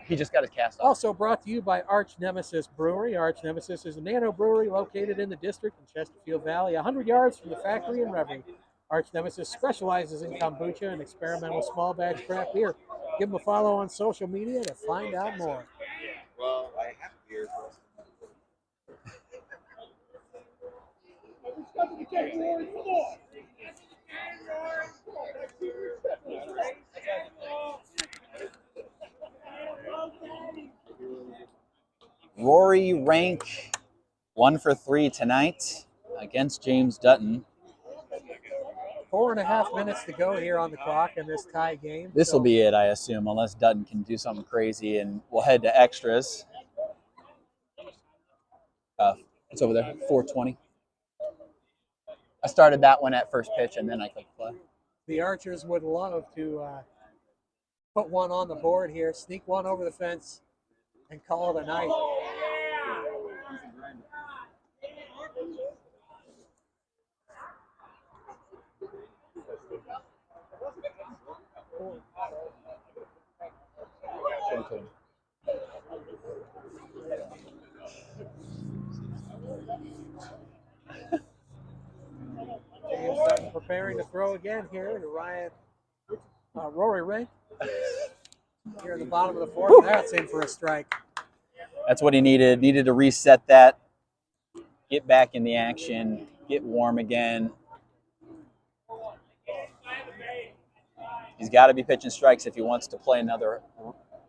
He just got his cast off. Also brought to you by Arch Nemesis Brewery. Arch Nemesis is a nano brewery located in the district in Chesterfield Valley, 100 yards from the factory in Reverie. Arch Nemesis specializes in kombucha and experimental small batch craft beer. Give them a follow on social media to find out more. Well, I have beer. Rory Rank, 1 for 3 tonight against James Dutton. 4.5 minutes to go here on the clock in this tie game. This will be it, I assume, unless Dutton can do something crazy, and we'll head to extras. It's over there, 4:20. I started that one at first pitch, and then I clicked play. The Archers would love to put one on the board here, sneak one over the fence, and call it a night. James Dutton preparing to throw again here to Rory Rank. Here at the bottom of the 4th. That's in for a strike. That's what he needed. Needed to reset that, get back in the action, get warm again. He's got to be pitching strikes if he wants to play another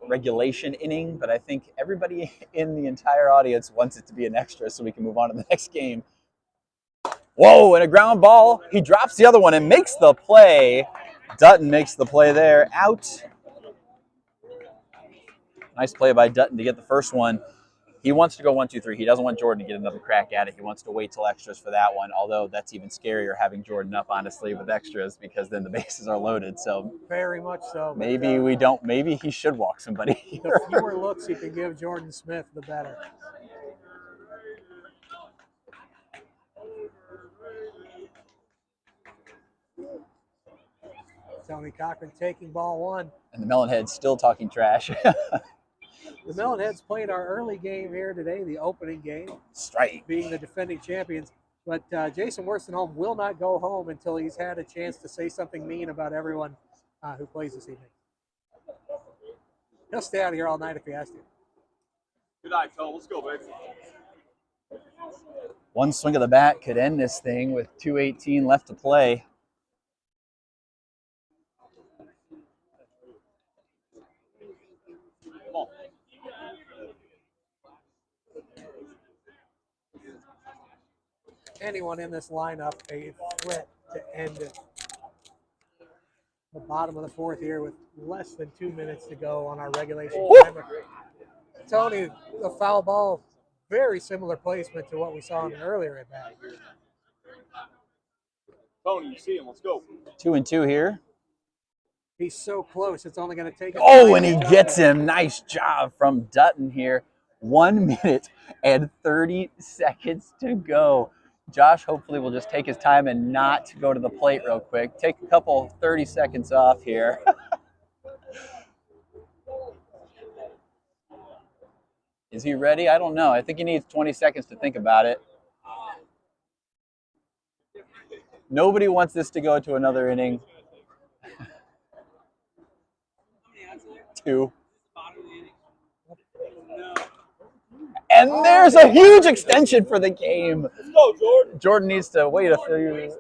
regulation inning, but I think everybody in the entire audience wants it to be an extra so we can move on to the next game. Whoa, and a ground ball. He drops the other one and makes the play. Dutton makes the play there. Out. Nice play by Dutton to get the first one. He wants to go 1-2-3. He doesn't want Jordan to get another crack at it. He wants to wait till extras for that one, although that's even scarier having Jordan up, honestly, with extras because then the bases are loaded. So very much so. Maybe we don't. Maybe he should walk somebody here. The fewer looks you can give Jordan Smith, the better. Tony Cochran taking ball 1. And the Melonhead's still talking trash. The Melonheads played our early game here today, the opening game. Strike. Being the defending champions. But Jason Worstenholm will not go home until he's had a chance to say something mean about everyone who plays this evening. He'll stay out of here all night if he has to. Good night, Tom. Let's go, baby. One swing of the bat could end this thing with 2:18 left to play. Come on. Anyone in this lineup a threat to end it. The bottom of the fourth here with less than 2 minutes to go on our regulation timer. Tony, the foul ball, very similar placement to what we saw in the earlier at bat. Tony, you see him. Let's go. 2-2 here. He's so close, it's only going to take. Oh, and he gets him. Nice job from Dutton here. 1 minute and 30 seconds to go. Josh hopefully will just take his time and not go to the plate real quick. Take a couple 30 seconds off here. Is he ready? I don't know. I think he needs 20 seconds to think about it. Nobody wants this to go to another inning. 2. And there's a huge extension for the game. Let's go, Jordan. Jordan needs to wait a few.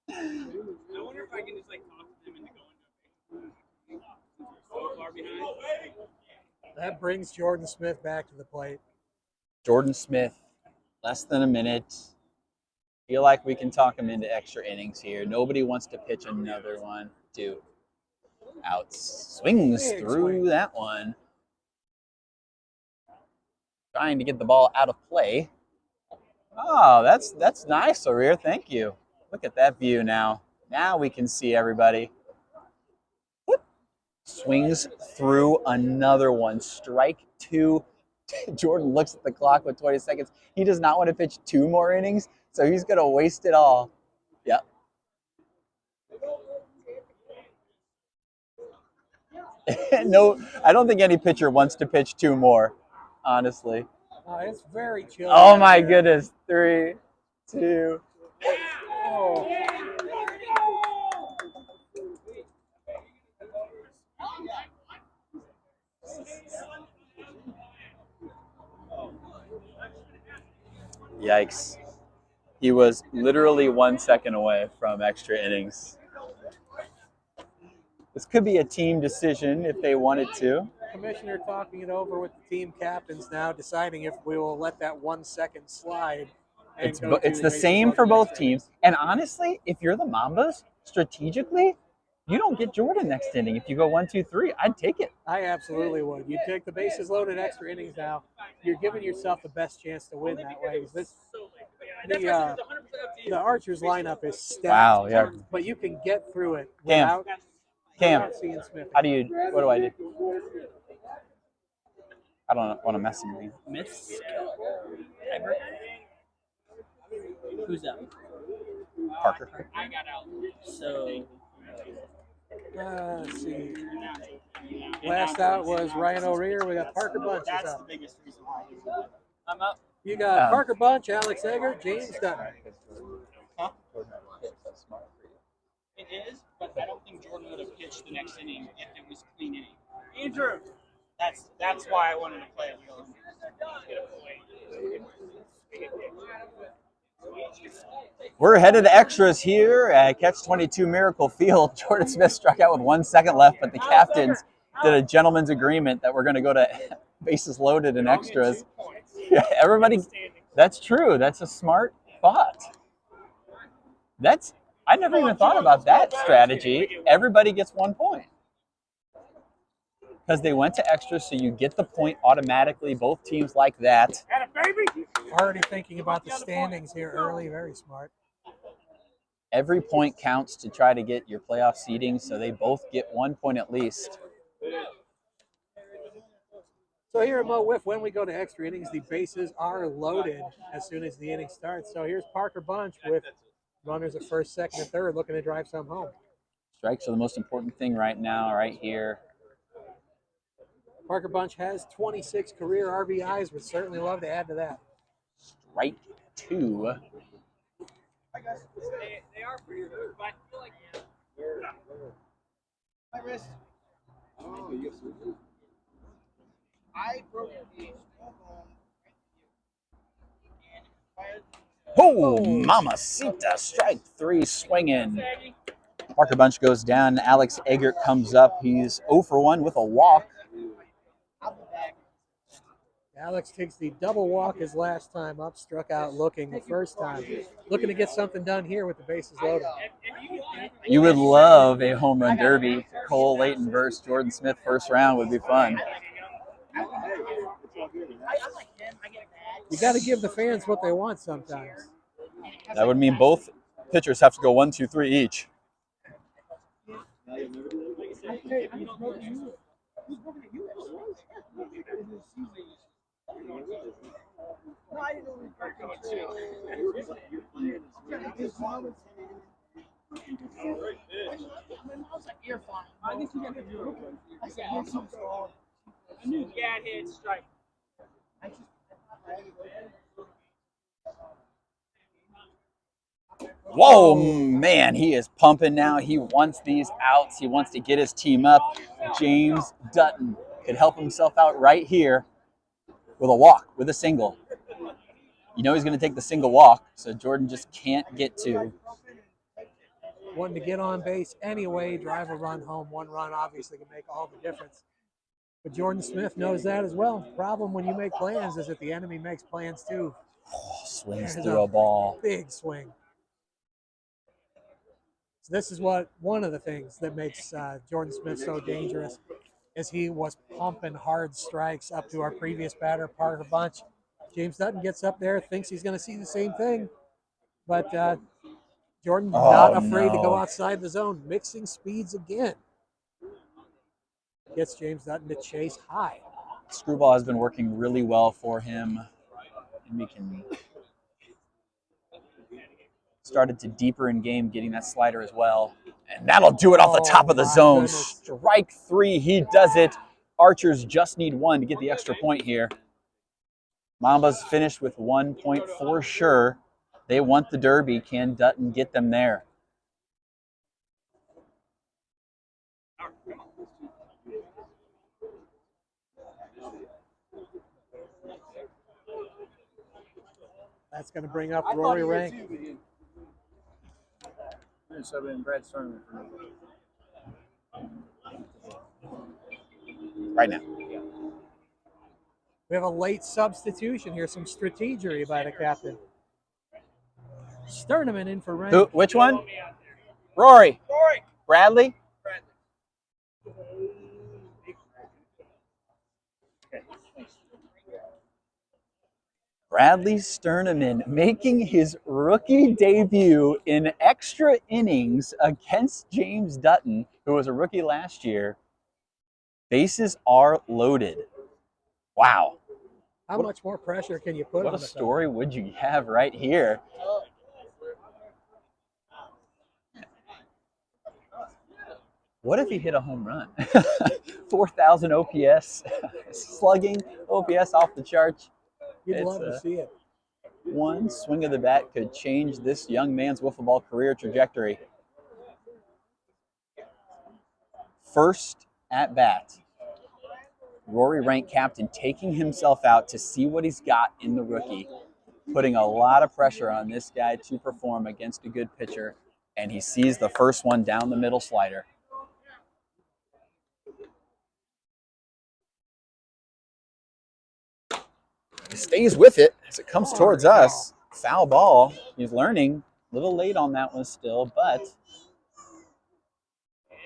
I wonder if I can just like talk to them into going so far behind. That brings Jordan Smith back to the plate. Jordan Smith, less than a minute. Feel like we can talk him into extra innings here. Nobody wants to pitch another one. 2 outs. Swings Big through swing. that one. Trying to get the ball out of play. Oh, that's nice, O'Rear. Thank you. Look at that view now. Now we can see everybody. Whoop. Swings through another one. Strike 2. Jordan looks at the clock with 20 seconds. He does not want to pitch 2 more innings, so he's going to waste it all. Yep. No, I don't think any pitcher wants to pitch 2 more, honestly. It's very chill. Oh my goodness. 3, 2. Oh. Yikes. He was literally 1 second away from extra innings. This could be a team decision if they wanted to. Commissioner talking it over with the team captains now, deciding if we will let that 1 second slide. And It's go to the bases same loaded for both extra teams. And honestly, if you're the Mambas, strategically, you don't get Jordan next inning. If you go 1, 2, 3, I'd take it. I absolutely would. You take the bases loaded extra innings now. You're giving yourself the best chance to win that way. The Archers lineup is stacked. Wow, yeah. But you can get through it Cam. without seeing Smith. What do I do? I don't want to mess him with. Miss. Who's up? Parker. I got out. So. Let's see. Last out was Ryan O'Rear. We got Parker Bunch. That's the biggest reason why he's up. I'm up. You got Parker Bunch, Alex Egger, James Dutton. Huh? It is, but I don't think Jordan would have pitched the next inning if it was clean inning. Andrew. That's why I wanted to play it. We're headed to extras here at Catch 22 Miracle Field. Jordan Smith struck out with 1 second left, but the captains did a gentleman's agreement that we're going to go to bases loaded and extras. Yeah, everybody. That's true. That's a smart thought. I never even thought about that strategy. Everybody gets 1 point. Because they went to extras, so you get the point automatically. Both teams like that. Already thinking about the standings here early. Very smart. Every point counts to try to get your playoff seeding, so they both get 1 point at least. So here at Mo Wiff, when we go to extra innings, the bases are loaded as soon as the inning starts. So here's Parker Bunch with runners at first, second, and third looking to drive some home. Strikes are the most important thing right now, right here. Parker Bunch has 26 career RBIs. Would certainly love to add to that. Strike 2. They are pretty good, but I feel like My wrist. Oh, yes, sir. I broke the small bone and fired. Oh, Mamacita, strike 3 swinging. Parker Bunch goes down. Alex Eggert comes up. He's 0 for 1 with a walk. I'll be back. Alex takes the double walk his last time up, struck out looking the first time. Looking to get something done here with the bases loaded. You would love a home run derby. Cole Layton versus Jordan Smith first round would be fun. You got to give the fans what they want sometimes. That would mean both pitchers have to go 1, 2, 3 each. Yeah, it hit strike. Whoa, man, he is pumping now. He wants these outs. He wants to get his team up. James Dutton could help himself out right here with a walk, with a single. You know he's going to take the single walk, so Jordan just can't get to. Wanting to get on base anyway, drive a run home. One run obviously can make all the difference. But Jordan Smith knows that as well. Problem when you make plans is that the enemy makes plans too. Oh, swings There's through a ball. Big swing. So this is one of the things that makes Jordan Smith so dangerous is he was pumping hard strikes up to our previous batter, Parker Bunch. James Dutton gets up there, thinks he's going to see the same thing. But Jordan not afraid to go outside the zone, mixing speeds again. Gets James Dutton to chase high. Screwball has been working really well for him. And we can started to deeper in game, getting that slider as well. And that'll do it off the top of the zone. Goodness. Strike 3, he does it. Archers just need 1 to get the extra point here. Mambas finished with 1 point for sure. They want the derby. Can Dutton get them there? That's going to bring up Rory Rank. Right now. We have a late substitution here, some strategery by the captain. Sterneman in for Rank. Who? Which one? Rory. Bradley? Bradley Sterneman making his rookie debut in extra innings against James Dutton, who was a rookie last year. Bases are loaded. Wow. How much more pressure can you put on What a the story would you have right here? What if he hit a home run? 4,000 OPS, slugging, OPS off the charts. You'd love to see it. One swing of the bat could change this young man's wiffle ball career trajectory. First at bat, Rory Rank captain taking himself out to see what he's got in the rookie, putting a lot of pressure on this guy to perform against a good pitcher, and he sees the first one down the middle slider. He stays with it as it comes towards us. Foul ball. He's learning. A little late on that one still, but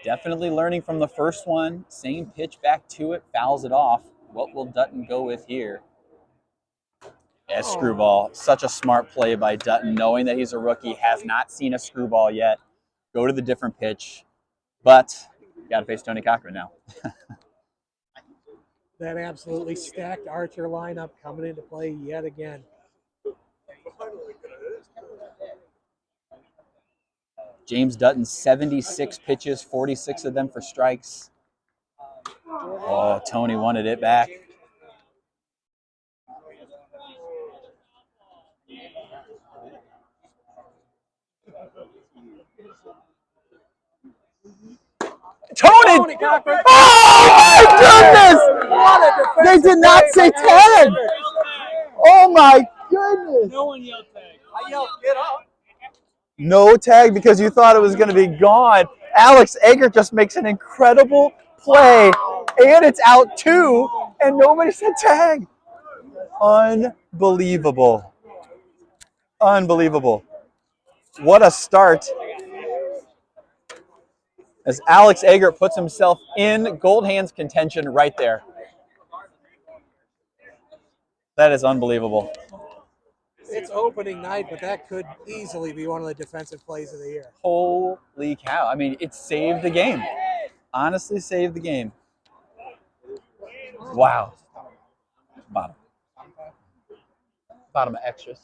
definitely learning from the first one. Same pitch back to it, fouls it off. What will Dutton go with here? Yeah, screwball. Such a smart play by Dutton, knowing that he's a rookie, has not seen a screwball yet. Go to the different pitch, but got to face Tony Cochran now. That absolutely stacked Archer lineup coming into play yet again. James Dutton, 76 pitches, 46 of them for strikes. Oh, Tony wanted it back. Tony! Cochran. Oh my goodness! What a They defensive did not play say by Alex tag! Eggert. Oh my goodness! No one yelled tag. I yelled, get up. No tag because you thought it was going to be gone. Alex Eggert just makes an incredible play, and it's out 2, and nobody said tag. Unbelievable. Unbelievable. What a start. As Alex Eggert puts himself in gold hands contention right there. That is unbelievable. It's opening night, but that could easily be one of the defensive plays of the year. Holy cow. I mean, it saved the game. Honestly, saved the game. Wow. Bottom. Bottom of extras.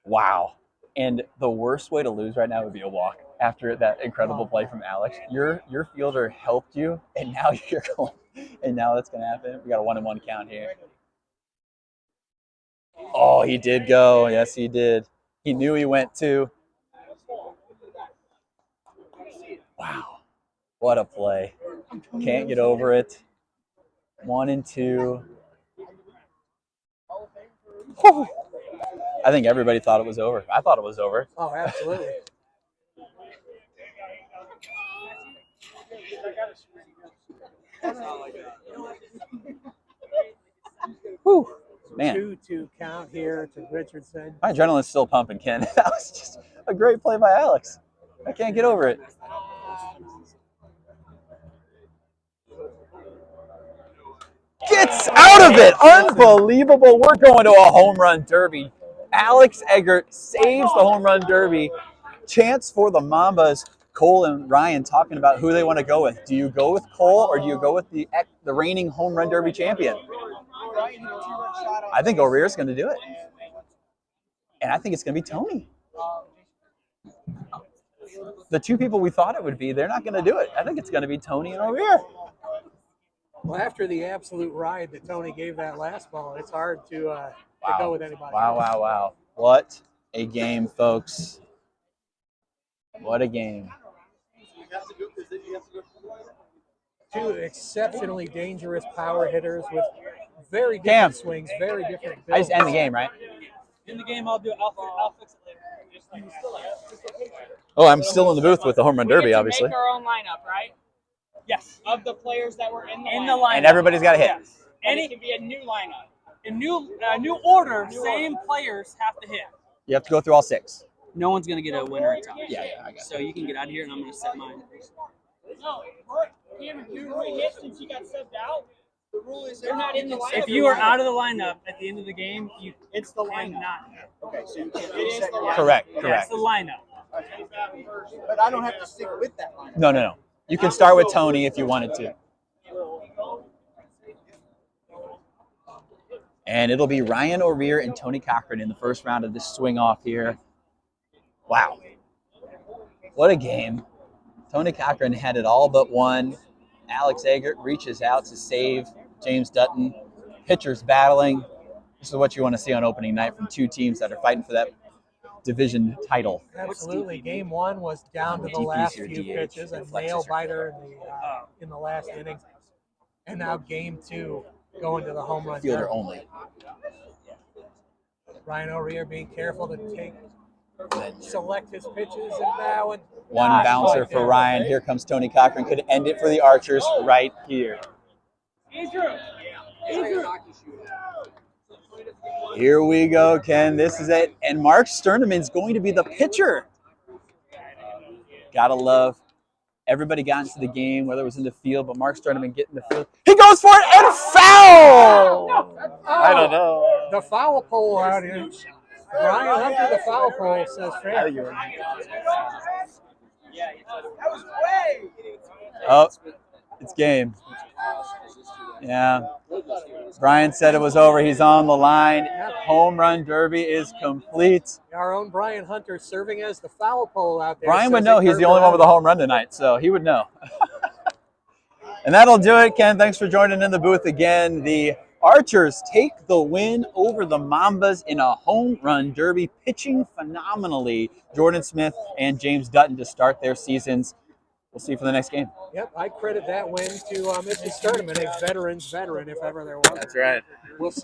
Wow. And the worst way to lose right now would be a walk after that incredible play from Alex. Your fielder helped you, and now you're going, and now that's going to happen. We got a 1-1 count here. Oh, he did go. Yes, he did. He knew he went too. Wow. What a play. Can't get over it. 1 and 2. Whew. I think everybody thought it was over. I thought it was over. Oh, absolutely. Whew. Man. 2-2 count here to Richardson. My adrenaline's still pumping, Ken. That was just a great play by Alex. I can't get over it. Gets out of it. Unbelievable. We're going to a home run derby. Alex Eggert saves the home run derby. Chance for the Mambas. Cole and Ryan talking about who they want to go with. Do you go with Cole or do you go with the reigning home run derby champion? I think O'Rear's going to do it. And I think it's going to be Tony. The two people we thought it would be, they're not going to do it. I think it's going to be Tony and O'Rear. Well, after the absolute ride that Tony gave that last ball, it's hard to go with anybody. Wow, wow, wow. What a game, folks. What a game. Two exceptionally dangerous power hitters with very different swings, very different builds. I just end the game, right? In the game, I'll fix it later. Oh, I'm still in the booth with the home run derby, We get to obviously. make our own lineup, right? Yes. Of the players that were in the lineup. And everybody's got a hit. Yes. And it can be a new lineup. A new order, same players have to hit. You have to go through all 6. No one's going to get a winner in time. Yeah, I got So you can get out of here, and I'm going to set mine. No, Cameron, you hit since you got subbed out. The rule is you're not in the lineup. If you are out of the lineup at the end of the game, it's the lineup. Okay, so you can't it is the lineup. Correct. That's the lineup. But I don't have to stick with that lineup. No. You can start with Tony if you wanted to. And it'll be Ryan O'Rear and Tony Cochran in the first round of this swing off here. Wow. What a game. Tony Cochran had it all but one. Alex Eggert reaches out to save James Dutton. Pitchers battling. This is what you want to see on opening night from two teams that are fighting for that division title. Absolutely. Game 1 was down to the last few pitches, a nail biter in the last inning. And now game 2 going to the home run. Fielder only. Ryan O'Rear being careful to select his pitches, and now one bouncer for Ryan. Here comes Tony Cochran. Could end it for the Archers right here. Here we go, Ken. This is it. And Mark Sterneman's going to be the pitcher. Gotta love. Everybody got into the game, whether it was in the field, but Mark Sterneman getting the field. He goes for it and foul! I don't know. The foul pole out here. Brian Hunter, the foul pole, says fair. Oh, it's game. Yeah. Brian said it was over. He's on the line. Home run derby is complete. Our own Brian Hunter serving as the foul pole out there. Brian would know. He's the only one with a home run tonight, so he would know. And that'll do it, Ken. Thanks for joining in the booth again. The Archers take the win over the Mambas in a home run derby, pitching phenomenally. Jordan Smith and James Dutton to start their seasons. We'll see you for the next game. Yep, I credit that win to Mr. Sturdman, a veteran's veteran, if ever there was. That's right. We'll see.